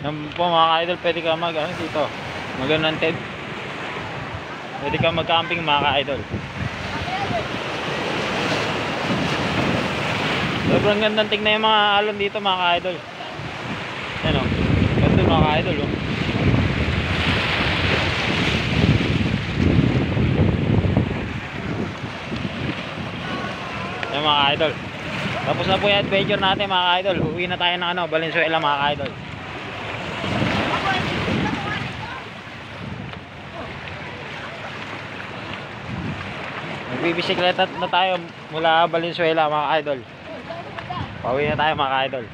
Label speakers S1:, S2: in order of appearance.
S1: Yan po mga ka-idol, pwede ka mag ano dito, magandang tent. Pwede ka mag-camping mga ka-idol. Sobrang gandang tingnan yung mga alon dito mga ka-idol. Yan o, ganda mga ka-idol o. Yan mga ka-idol. Tapos na po yung adventure natin mga ka-idol. Uwi na tayo ng ano, Valenzuela mga ka-idol. Magbibisikleta na tayo mula Valenzuela mga ka-idol. Pauwi na tayo mga ka-idol.